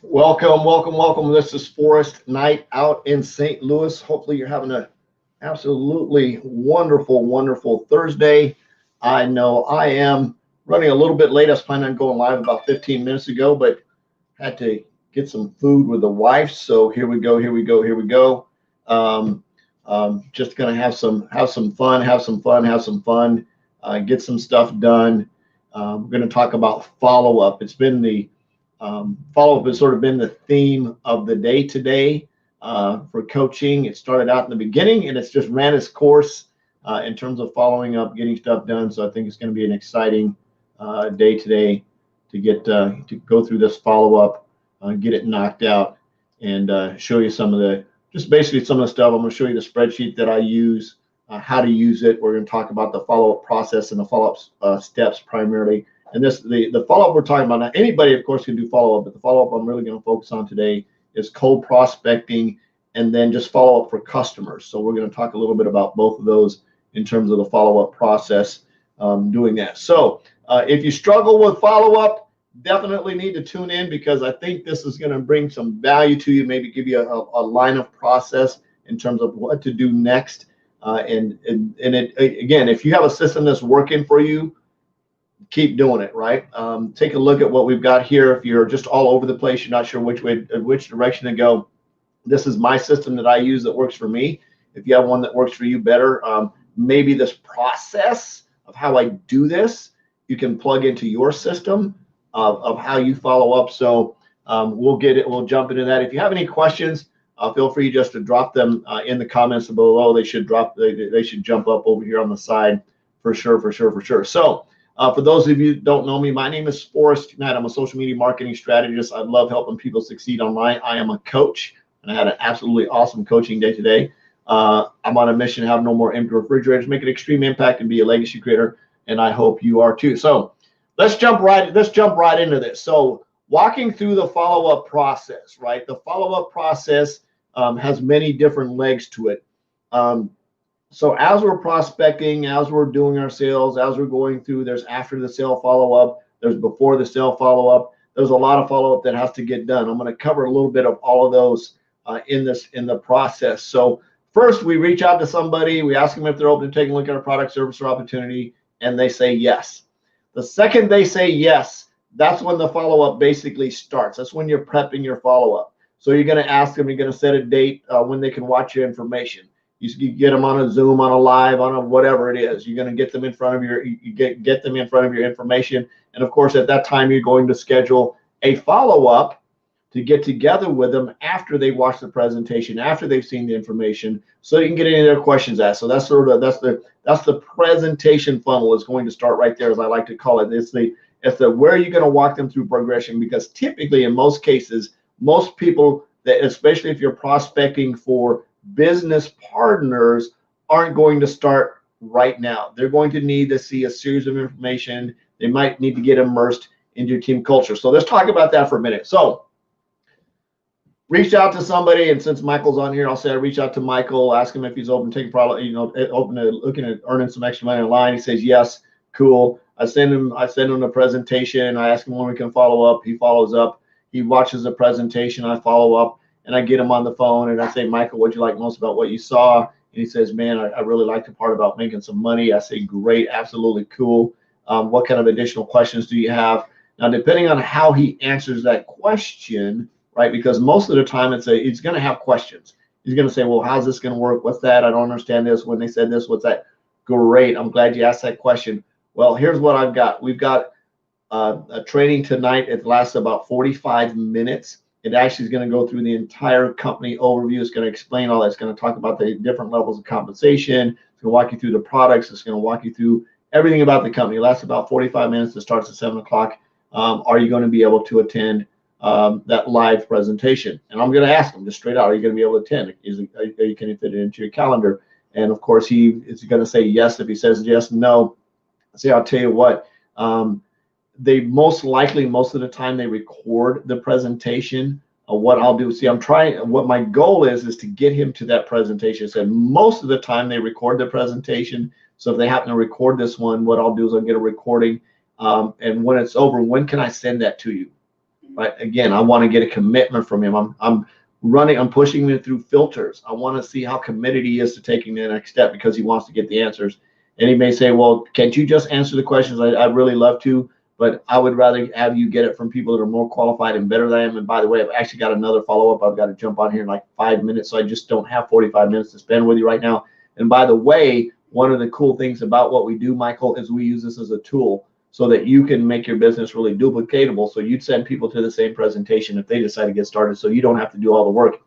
Welcome, welcome, welcome. This is Forest Night out in St. Louis. Hopefully, you're having an absolutely wonderful, wonderful Thursday. I know I am running a little bit late. I was planning on going live about 15 minutes ago, but had to get some food with the wife. So here we go, here we go, here we go. Um, just gonna have some fun, have some fun, have some fun. Get some stuff done. We're gonna talk about follow up. It's been the follow up has sort of been the theme of the day today for coaching. It started out in the beginning and it's just ran its course in terms of following up, getting stuff done. So I think it's going to be an exciting day today to get to go through this follow up, get it knocked out, and show you some of the just basically some of the stuff. I'm going to show you the spreadsheet that I use, how to use it. We're going to talk about the follow up process and the follow up steps primarily. And this the follow-up we're talking about now, anybody, of course, can do follow-up, but the follow-up I'm really going to focus on today is cold prospecting and then just follow-up for customers. So we're going to talk a little bit about both of those in terms of the follow-up process, doing that. So if you struggle with follow-up, definitely need to tune in because I think this is going to bring some value to you, maybe give you a line of process in terms of what to do next. And it, again, if you have a system that's working for you, keep doing it, right? Take a look at what we've got here. If you're just all over the place, you're not sure which direction to go. This is my system that I use that works for me. If you have one that works for you better, maybe this process of how I do this, you can plug into your system of how you follow up. So we'll jump into that. If you have any questions, feel free just to drop them in the comments below. They should jump up over here on the side for sure, for sure, for sure. So for those of you who don't know me, my name is Forrest Knight. I'm a social media marketing strategist. I love helping people succeed online. I am a coach, and I had an absolutely awesome coaching day today. I'm on a mission to have no more empty refrigerators, make an extreme impact, and be a legacy creator. And I hope you are too. So let's jump right into this. So walking through the follow-up process, right? The follow-up process has many different legs to it. So as we're prospecting, as we're doing our sales, as we're going through, there's after the sale follow-up, there's before the sale follow-up. There's a lot of follow-up that has to get done. I'm going to cover a little bit of all of those in the process. So first, we reach out to somebody, we ask them if they're open to taking a look at our product, service, or opportunity, and they say yes. The second they say yes, that's when the follow-up basically starts. That's when you're prepping your follow-up. So you're going to ask them, you're going to set a date when they can watch your information. You get them on a Zoom, on a live, on a whatever it is. You're going to get them in front of get them in front of your information. And of course, at that time, you're going to schedule a follow-up to get together with them after they watch the presentation, after they've seen the information, so you can get any of their questions asked. So that's the presentation funnel is going to start right there, as I like to call it. It's the where are you going to walk them through progression, because typically in most cases, most people that, especially if you're prospecting for business partners, aren't going to start right now. They're going to need to see a series of information. They might need to get immersed into your team culture. So let's talk about that for a minute. So reach out to somebody, and since Michael's on here, I'll say I reach out to Michael, ask him if he's open to taking product, open to looking at earning some extra money online. He says yes, cool. I send him the presentation. I ask him when we can follow up. He follows up. He watches the presentation. I follow up. And I get him on the phone and I say, Michael, what'd you like most about what you saw? And he says, man, I really like the part about making some money. I say, great, absolutely cool. What kind of additional questions do you have? Now, depending on how he answers that question, right, because most of the time he's going to have questions. He's going to say, well, how's this going to work? What's that? I don't understand this. When they said this, what's that? Great, I'm glad you asked that question. Well, here's what I've got. We've got a training tonight. It lasts about 45 minutes. It actually is going to go through the entire company overview. It's going to explain all that. It's going to talk about the different levels of compensation. It's going to walk you through the products. It's going to walk you through everything about the company. It lasts about 45 minutes. It starts at 7 o'clock. Are you going to be able to attend that live presentation? And I'm going to ask him just straight out, are you going to be able to attend? Can you fit it into your calendar? And of course, he is going to say yes. If he says yes, no. See, I'll tell you what. They most likely, most of the time, they record the presentation. What I'll do, see, what my goal is to get him to that presentation. So most of the time they record the presentation. So if they happen to record this one, what I'll do is I'll get a recording. And when it's over, when can I send that to you? right? Again, I want to get a commitment from him. I'm pushing him through filters. I want to see how committed he is to taking the next step because he wants to get the answers. And he may say, well, can't you just answer the questions? I'd really love to, but I would rather have you get it from people that are more qualified and better than I am. And by the way, I've actually got another follow-up. I've got to jump on here in like 5 minutes, so I just don't have 45 minutes to spend with you right now. And by the way, one of the cool things about what we do, Michael, is we use this as a tool so that you can make your business really duplicatable. So you'd send people to the same presentation if they decide to get started, so you don't have to do all the work.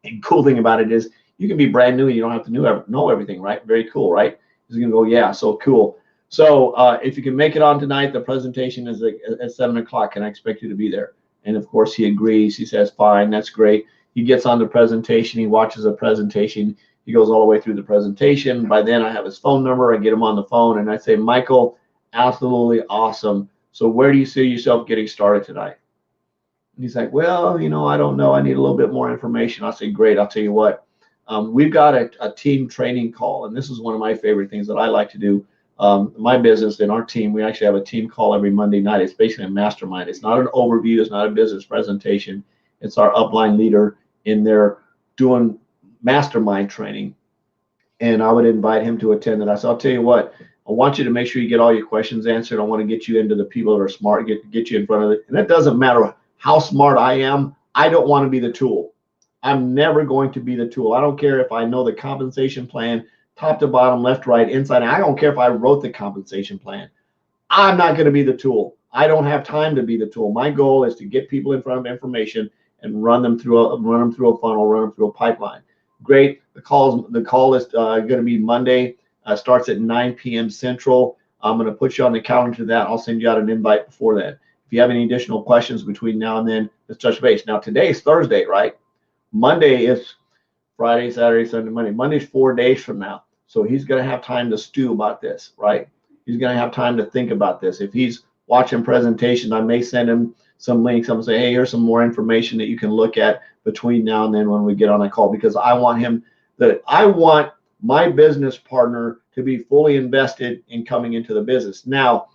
And cool thing about it is you can be brand new and you don't have to know everything, right? Very cool, right? He's going to go, yeah, so cool. So if you can make it on tonight, the presentation is at 7 o'clock, and I expect you to be there. And of course, he agrees. He says, fine, that's great. He gets on the presentation. He watches the presentation. He goes all the way through the presentation. By then, I have his phone number. I get him on the phone, and I say, Michael, absolutely awesome. So where do you see yourself getting started tonight? And he's like, well, I don't know. I need a little bit more information. I say, great. I'll tell you what. We've got a team training call, and this is one of my favorite things that I like to do. My business and our team, we actually have a team call every Monday night. It's basically a mastermind. It's not an overview. It's not a business presentation. It's our upline leader in there doing mastermind training. And I would invite him to attend that. I said, I'll tell you what, I want you to make sure you get all your questions answered. I want to get you into the people that are smart, get you in front of it. And it doesn't matter how smart I am. I don't want to be the tool. I'm never going to be the tool. I don't care if I know the compensation plan, top to bottom, left, right, inside. I don't care if I wrote the compensation plan. I'm not going to be the tool. I don't have time to be the tool. My goal is to get people in front of information and run them through a funnel, run them through a pipeline. Great. The call is going to be Monday. Starts at 9 p.m. Central. I'm going to put you on the calendar to that. I'll send you out an invite before that. If you have any additional questions between now and then, let's touch base. Now, today is Thursday, right? Monday is Friday, Saturday, Sunday, Monday. Monday's 4 days from now. So he's going to have time to stew about this, right? He's going to have time to think about this. If he's watching presentations, I may send him some links. I'm going to say, hey, here's some more information that you can look at between now and then when we get on a call, because I want my business partner to be fully invested in coming into the business. Now,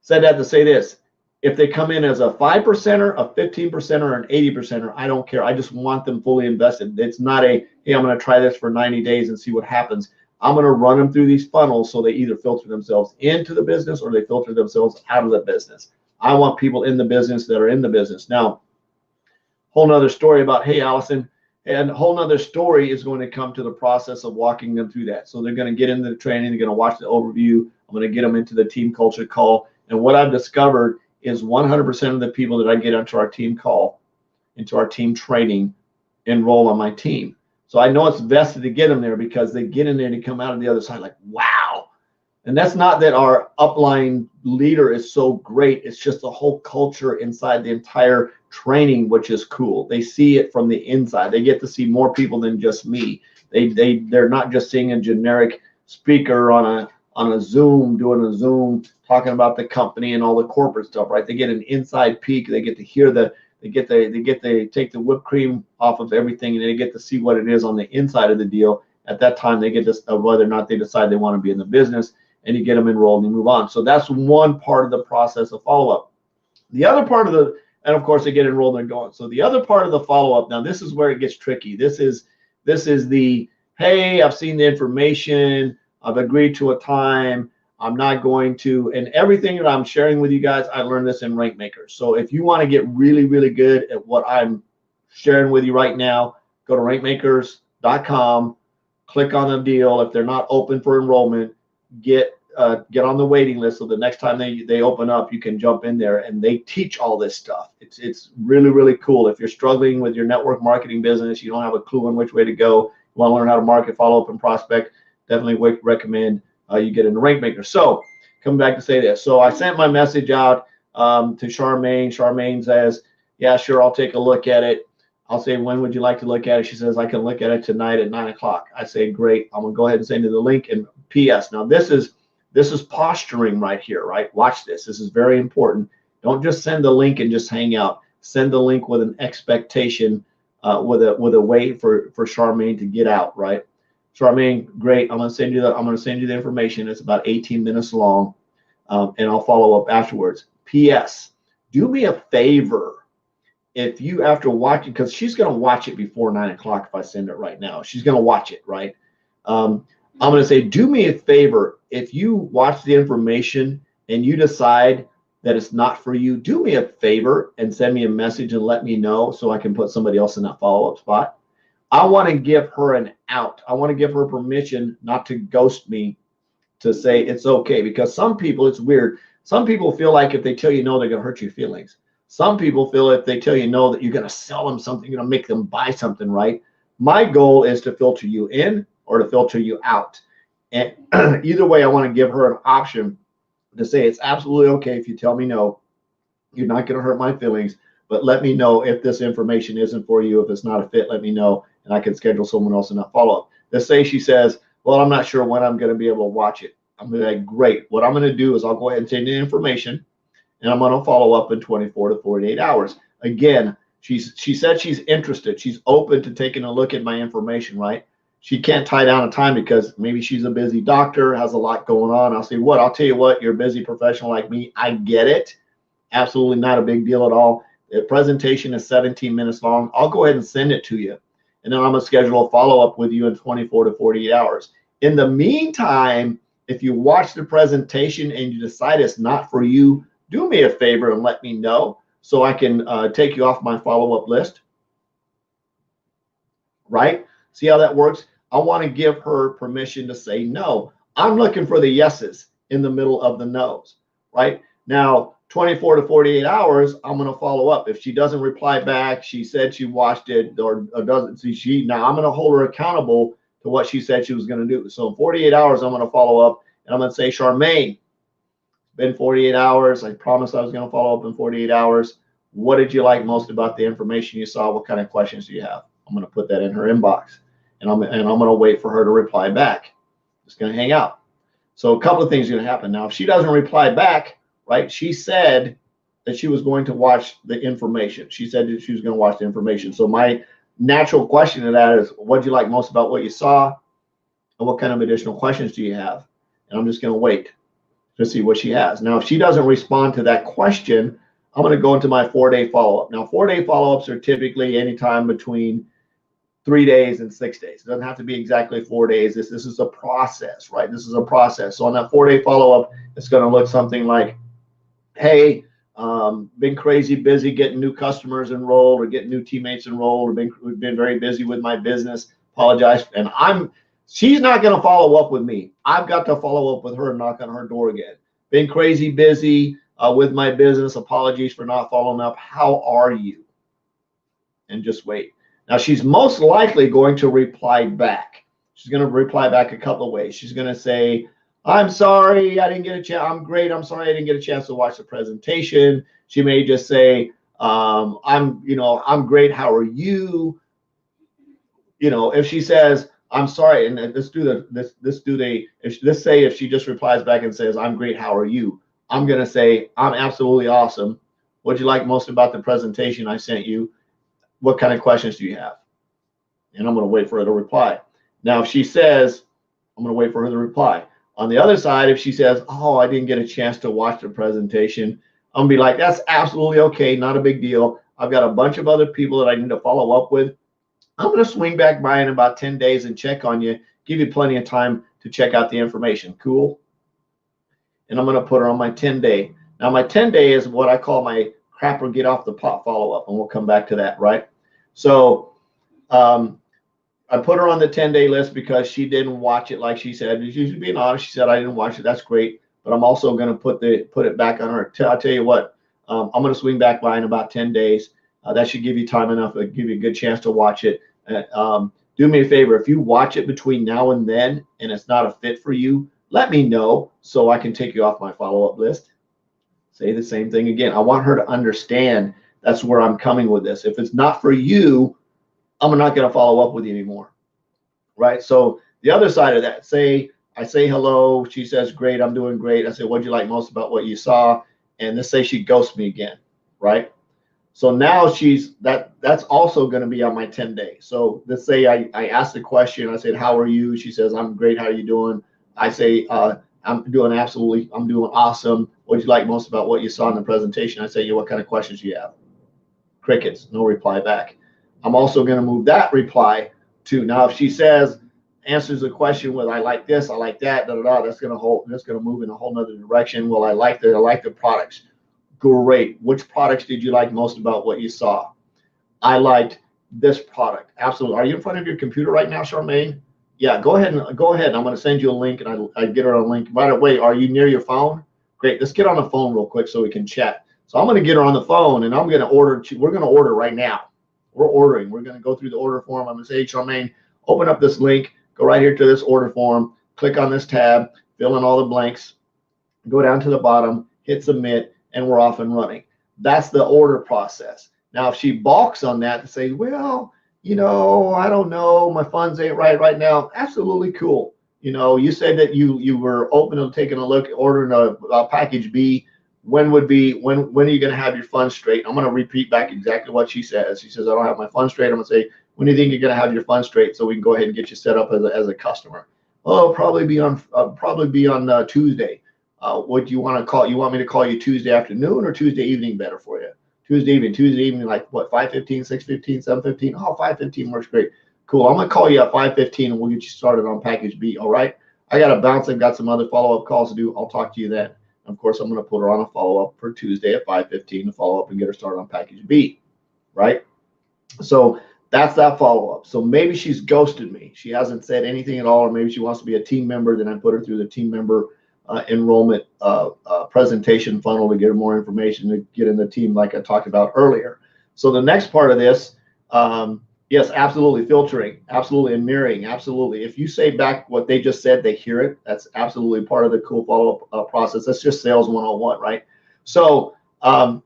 said that to say this. If they come in as a 5%er, a 15%er, or an 80%er, I don't care. I just want them fully invested. It's not a, hey, I'm going to try this for 90 days and see what happens. I'm going to run them through these funnels so they either filter themselves into the business or they filter themselves out of the business. I want people in the business that are in the business. Now, whole nother story about, hey, Allison, and a whole nother story is going to come to the process of walking them through that. So they're going to get into the training. They're going to watch the overview. I'm going to get them into the team culture call. And what I've discovered is 100% of the people that I get onto our team call, into our team training, enroll on my team. So I know it's vested to get them there because they get in there and they come out of the other side like, wow. And that's not that our upline leader is so great. It's just the whole culture inside the entire training, which is cool. They see it from the inside. They get to see more people than just me. They're not just seeing a generic speaker on a Zoom, doing a Zoom, talking about the company and all the corporate stuff, right? They get an inside peek. They get to hear they take the whipped cream off of everything, and they get to see what it is on the inside of the deal. At that time, they get to whether or not they decide they want to be in the business, and you get them enrolled and you move on. So that's one part of the process of follow-up. The other part of and of course they get enrolled and they're going. So the other part of the follow-up, now this is where it gets tricky. This is the, hey, I've seen the information, I've agreed to a time, I'm not going to, and everything that I'm sharing with you guys, I learned this in RankMakers. So if you want to get really, really good at what I'm sharing with you right now, go to rankmakers.com, click on the deal. If they're not open for enrollment, get on the waiting list, so the next time they open up, you can jump in there, and they teach all this stuff. It's really, really cool. If you're struggling with your network marketing business, you don't have a clue on which way to go, you want to learn how to market, follow up, and prospect, definitely recommend you get into RankMakers. So coming back to say this. So I sent my message out to Charmaine. Charmaine says, yeah, sure, I'll take a look at it. I'll say, when would you like to look at it? She says, I can look at it tonight at 9 o'clock. I say, great. I'm going to go ahead and send you the link. And P.S. Now, this is posturing right here, right? Watch this. This is very important. Don't just send the link and just hang out. Send the link with an expectation, with a way for Charmaine to get out, right? Charmaine, great. I'm going to send you the information. It's about 18 minutes long, and I'll follow up afterwards. P.S. Do me a favor. if you, after watching, because she's going to watch it before 9 o'clock if I send it right now, she's going to watch it, right? I'm going to say, do me a favor. If you watch the information and you decide that it's not for you, do me a favor and send me a message and let me know so I can put somebody else in that follow-up spot. I want to give her an out. I want to give her permission not to ghost me, to say it's okay. Because some people, it's weird. Some people feel like if they tell you no, they're going to hurt your feelings. Some people feel if they tell you no, that you're going to sell them something, you're going to make them buy something, right? My goal is to filter you in or to filter you out. And either way, I want to give her an option to say it's absolutely okay if you tell me no. You're not going to hurt my feelings, but let me know if this information isn't for you. If it's not a fit, let me know, and I can schedule someone else in that follow-up. Let's say she says, well, I'm not sure when I'm going to be able to watch it. I'm going to be like, great. What I'm going to do is I'll go ahead and send you the information, and I'm going to follow up in 24 to 48 hours. Again, she said she's interested. She's open to taking a look at my information, right? She can't tie down a time because maybe she's a busy doctor, has a lot going on. I'll say, I'll tell you what, you're a busy professional like me. I get it. Absolutely not a big deal at all. The presentation is 17 minutes long. I'll go ahead and send it to you. And then I'm going to schedule a follow-up with you in 24 to 48 hours. In the meantime, if you watch the presentation and you decide it's not for you, do me a favor and let me know so I can take you off my follow-up list. Right? See how that works? I want to give her permission to say no. I'm looking for the yeses in the middle of the no's, right? Now, 24 to 48 hours, I'm going to follow up. If she doesn't reply back, she said she watched it or doesn't see now I'm going to hold her accountable to what she said she was going to do. So in 48 hours, I'm going to follow up and I'm going to say, Charmaine, it's been 48 hours. I promised I was going to follow up in 48 hours. What did you like most about the information you saw? What kind of questions do you have? I'm going to put that in her inbox. And I'm going to wait for her to reply back. Just going to hang out. So a couple of things are going to happen. Now, if she doesn't reply back, right, she said that she was going to watch the information. She said that she was going to watch the information. So my natural question to that is, what do you like most about what you saw? And what kind of additional questions do you have? And I'm just going to wait to see what she has. Now, if she doesn't respond to that question, I'm going to go into my 4-day follow-up. Now, 4-day follow-ups are typically anytime between 3 days and 6 days. It doesn't have to be exactly 4 days. This is a process, right? This is a process. So on that 4-day follow-up, it's going to look something like, hey, been crazy busy getting new customers enrolled or getting new teammates enrolled, or been very busy with my business. Apologize. And she's not going to follow up with me. I've got to follow up with her and knock on her door again. Been crazy busy with my business. Apologies for not following up. How are you? And just wait. Now, she's most likely going to reply back. She's going to reply back a couple of ways. She's going to say, I'm sorry, I didn't get a chance. I'm great. I'm sorry, I didn't get a chance to watch the presentation. She may just say, I'm great. How are you? If she says, I'm sorry, and let's say if she just replies back and says, I'm great. How are you? I'm going to say, I'm absolutely awesome. What do you like most about the presentation I sent you? What kind of questions do you have? And I'm going to wait for her to reply. Now, if she says, I'm going to wait for her to reply. On the other side, if she says, oh, I didn't get a chance to watch the presentation, I'm going to be like, that's absolutely okay. Not a big deal. I've got a bunch of other people that I need to follow up with. I'm going to swing back by in about 10 days and check on you, give you plenty of time to check out the information. Cool? And I'm going to put her on my 10-day. Now, my 10-day is what I call my crap or get off the pot follow-up, and we'll come back to that, right? So I put her on the 10-day list because she didn't watch it like she said. She's being honest. She said, I didn't watch it. That's great. But I'm also going to put it back on her. I'll tell you what, I'm going to swing back by in about 10 days. That should give you time enough to give you a good chance to watch it. Do me a favor. If you watch it between now and then and it's not a fit for you, let me know so I can take you off my follow-up list. Say the same thing again. I want her to understand that's where I'm coming with this. If it's not for you, I'm not going to follow up with you anymore, right? So the other side of that, I say hello. She says, great, I'm doing great. I say, what'd you like most about what you saw? And let's say she ghosts me again, right? So now that's also going to be on my 10-day. So let's say I asked the question. I said, how are you? She says, I'm great. How are you doing? I say, I'm doing awesome. What did you like most about what you saw in the presentation? I say, what kind of questions do you have? Crickets, no reply back. I'm also going to move that reply to, now if she says, answers the question with, I like this, I like that, da da da, that's going to move in a whole nother direction. Well, I like the products. Great. Which products did you like most about what you saw? I liked this product. Absolutely. Are you in front of your computer right now, Charmaine? Yeah, go ahead. I'm going to send you a link, and I get her a link. By the way, are you near your phone? Great. Let's get on the phone real quick so we can chat. So I'm going to get her on the phone, and I'm going to order. We're going to order right now. We're ordering. We're going to go through the order form. I'm going to say, Charmaine, open up this link. Go right here to this order form. Click on this tab. Fill in all the blanks. Go down to the bottom. Hit submit, and we're off and running. That's the order process. Now, if she balks on that and says, well, you know, I don't know, my funds ain't right now, absolutely cool. You know, you said that you were open to taking a look, ordering a package B. When are you going to have your funds straight? I'm going to repeat back exactly what she says. She says, I don't have my funds straight. I'm going to say, when do you think you're going to have your funds straight so we can go ahead and get you set up as a customer? Oh, probably be on Tuesday. What do you want to call? You want me to call you Tuesday afternoon or Tuesday evening better for you? Tuesday evening, like what, 5:15, 6:15, 7:15? Oh, 5:15 works great. Cool. I'm going to call you at 5:15 and we'll get you started on package B. All right. I got to bounce. I've got some other follow-up calls to do. I'll talk to you then. Of course, I'm going to put her on a follow-up for Tuesday at 5:15 to follow up and get her started on package B. Right. So that's that follow-up. So maybe she's ghosted me. She hasn't said anything at all, or maybe she wants to be a team member. Then I put her through the team member enrollment presentation funnel to get her more information to get in the team like I talked about earlier. So the next part of this, yes, absolutely filtering, absolutely, and mirroring, absolutely. If you say back what they just said, they hear it. That's absolutely part of the cool follow-up process. That's just sales 101, right? So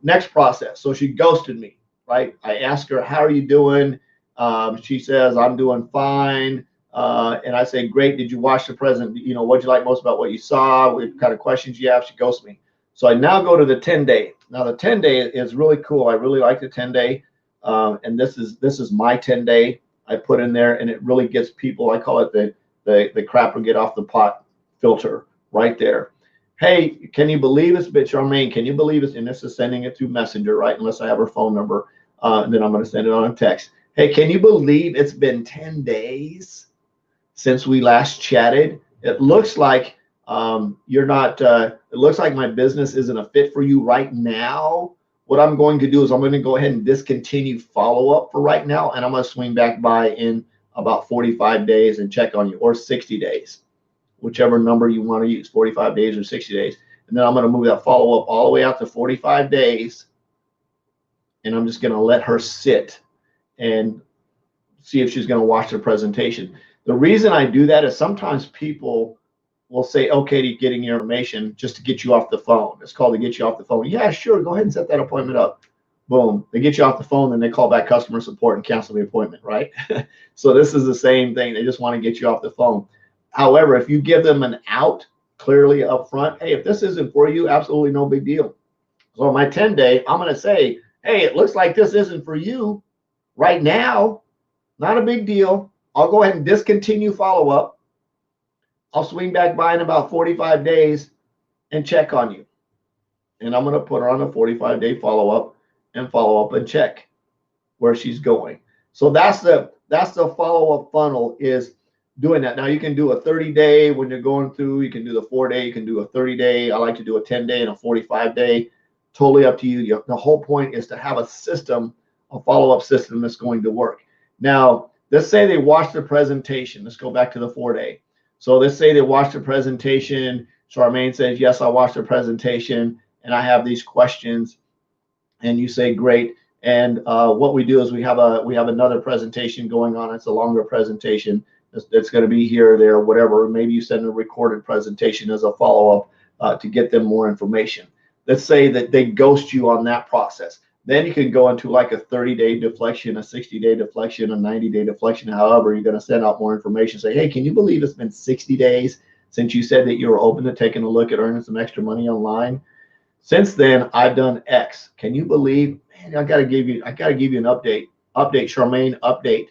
next process. So she ghosted me, right? I asked her, how are you doing? She says, I'm doing fine. And I say, great. Did you watch the present? You know, what'd you like most about what you saw? What kind of questions you have? She ghosts me. So I now go to the 10-day. Now the 10-day is really cool. I really like the 10-day. And this is my 10-day I put in there, and it really gets people, I call it the crap will get off the pot filter right there. Hey, can you believe this, bitch, Charmaine? Can you believe this? And this is sending it through Messenger, right? Unless I have her phone number. And then I'm going to send it on a text. Hey, can you believe it's been 10 days since we last chatted? It looks like you're not, it looks like my business isn't a fit for you right now. What I'm going to do is I'm going to go ahead and discontinue follow-up for right now, and I'm going to swing back by in about 45 days and check on you, or 60 days, whichever number you want to use, 45 days or 60 days. And then I'm going to move that follow-up all the way out to 45 days, and I'm just going to let her sit and see if she's going to watch the presentation. The reason I do that is sometimes people will say, okay, to getting your information just to get you off the phone. It's called to get you off the phone. Yeah, sure. Go ahead and set that appointment up. Boom. They get you off the phone, then they call back customer support and cancel the appointment, right? So this is the same thing. They just want to get you off the phone. However, if you give them an out clearly up front, hey, if this isn't for you, absolutely no big deal. So on my 10-day, I'm going to say, hey, it looks like this isn't for you right now. Not a big deal. I'll go ahead and discontinue follow-up. I'll swing back by in about 45 days and check on you. And I'm going to put her on a 45-day follow-up and check where she's going. So that's the follow-up funnel, is doing that. Now you can do a 30-day when you're going through. You can do the 4-day. You can do a 30-day. I like to do a 10-day and a 45-day. Totally up to you. The whole point is to have a system, a follow-up system that's going to work. Now, let's say they watch the presentation. Let's go back to the 4-day. So let's say they watch the presentation. Charmaine says, yes, I watched the presentation and I have these questions. And you say, great. And what we do is we have another presentation going on. It's a longer presentation. It's going to be here or there, whatever. Maybe you send a recorded presentation as a follow-up to get them more information. Let's say that they ghost you on that process. Then you can go into like a 30-day deflection, a 60-day deflection, a 90-day deflection. However, you're going to send out more information. Say, hey, can you believe it's been 60 days since you said that you were open to taking a look at earning some extra money online? Since then, I've done X. Can you believe? Man, I got to give you an update. Update, Charmaine. Update.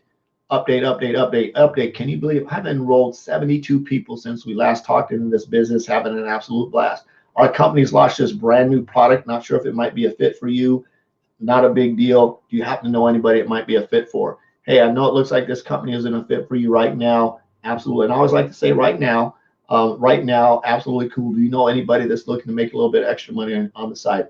Can you believe I've enrolled 72 people since we last talked in this business, having an absolute blast. Our company's launched this brand new product. Not sure if it might be a fit for you. Not a big deal. Do you happen to know anybody it might be a fit for? Hey, I know it looks like this company isn't a fit for you right now. Absolutely. And I always like to say right now, absolutely cool. Do you know anybody that's looking to make a little bit extra money on the side?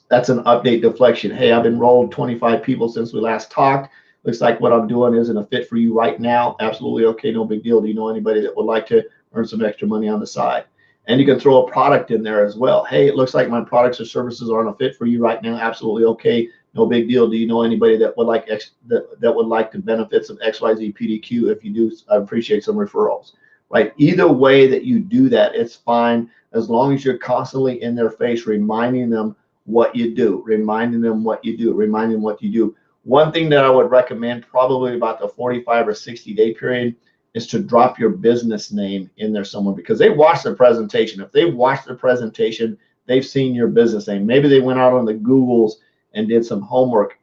That's an update deflection. Hey, I've enrolled 25 people since we last talked. Looks like what I'm doing isn't a fit for you right now. Absolutely okay, no big deal. Do you know anybody that would like to earn some extra money on the side? And you can throw a product in there as well. Hey, it looks like my products or services aren't a fit for you right now. Absolutely okay, no big deal. Do you know anybody that would like that would like the benefits of XYZ PDQ? If you do, I appreciate some referrals. Right? Either way that you do that, it's fine as long as you're constantly in their face, reminding them what you do, reminding them what you do, reminding them what you do. One thing that I would recommend probably about the 45 or 60-day period is to drop your business name in there somewhere because they watched the presentation. If they've watched the presentation, they've seen your business name. Maybe they went out on the Googles and did some homework.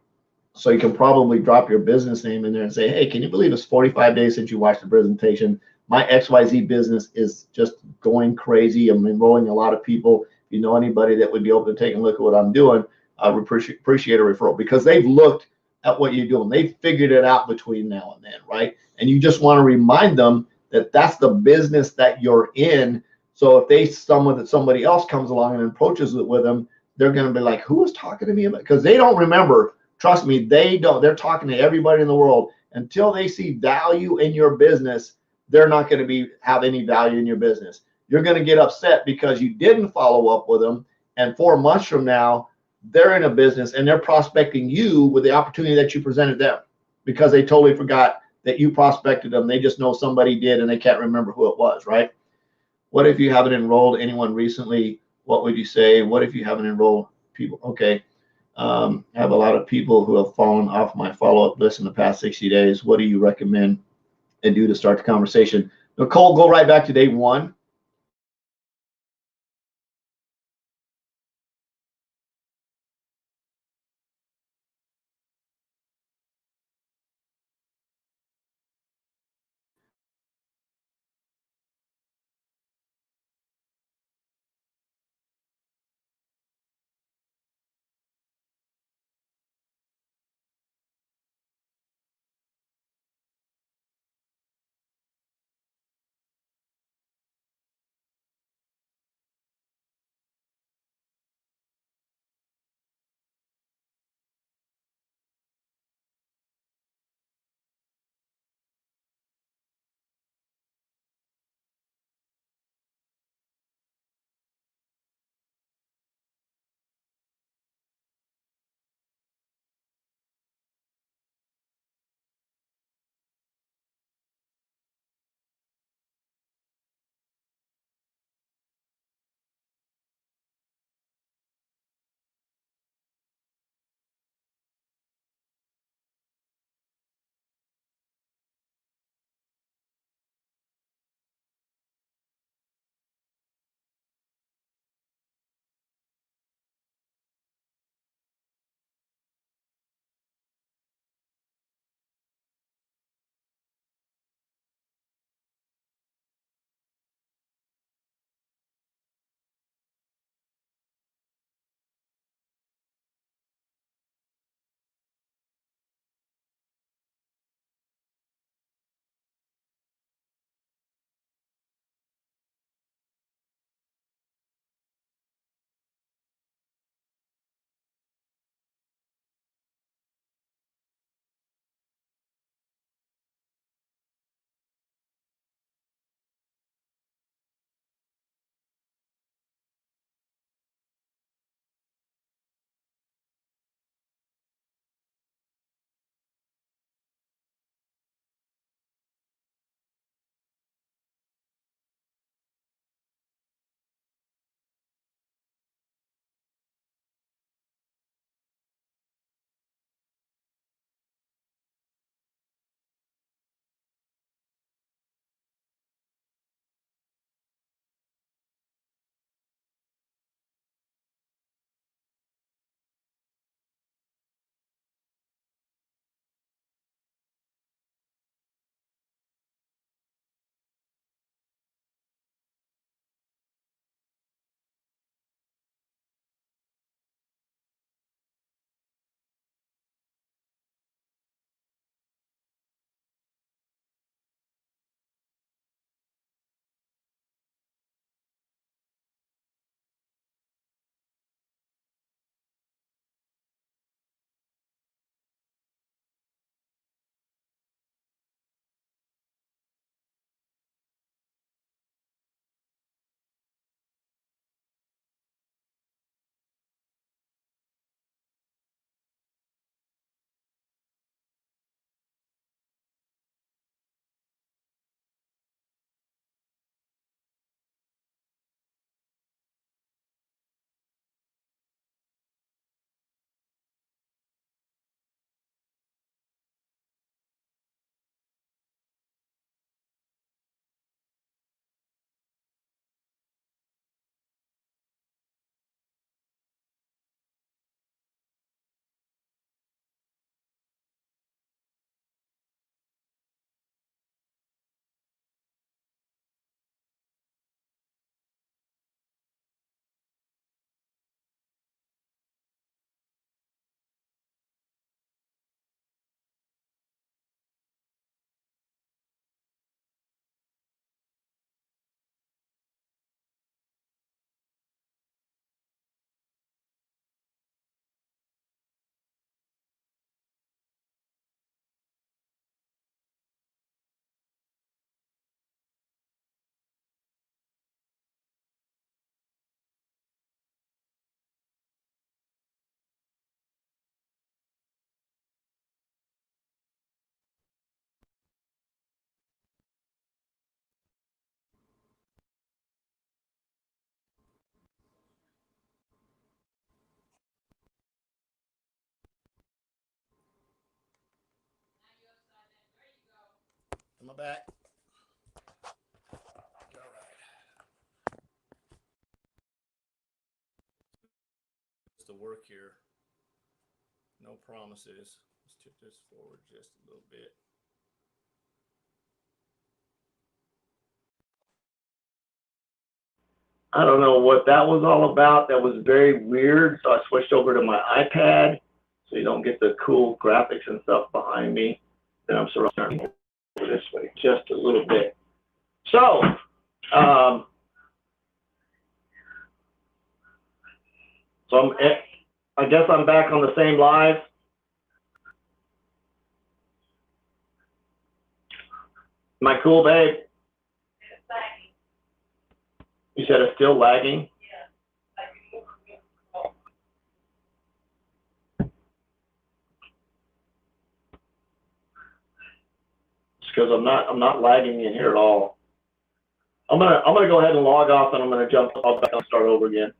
So you can probably drop your business name in there and say, hey, can you believe it's 45 days since you watched the presentation? My XYZ business is just going crazy. I'm enrolling a lot of people. If you know anybody that would be able to take a look at what I'm doing, I would appreciate a referral because they've looked at what you're doing. They've figured it out between now and then, right? And you just want to remind them that that's the business that you're in. So if somebody else comes along and approaches it with them, they're going to be like, who was talking to me about? Because they don't remember. Trust me, they don't. They're talking to everybody in the world. Until they see value in your business, they're not going to have any value in your business. You're going to get upset because you didn't follow up with them. And 4 months from now, they're in a business and they're prospecting you with the opportunity that you presented them because they totally forgot that you prospected them. They just know somebody did and they can't remember who it was, right? What if you haven't enrolled anyone recently? What would you say? What if you haven't enrolled people? Okay. I have a lot of people who have fallen off my follow-up list in the past 60 days. What do you recommend and do to start the conversation? Nicole, go right back to day one. my back. All right. Just to work here. No promises. Let's tip this forward just a little bit. I don't know what that was all about. That was very weird. So I switched over to my iPad so you don't get the cool graphics and stuff behind me. Then I'm surrounded this way just a little bit. So, I guess I'm back on the same live. Am I cool, babe? It's lagging. You said it's still lagging? Yeah. It's because I'm not lagging in here at all. I'm gonna go ahead and log off, and I'm gonna jump off back and start over again.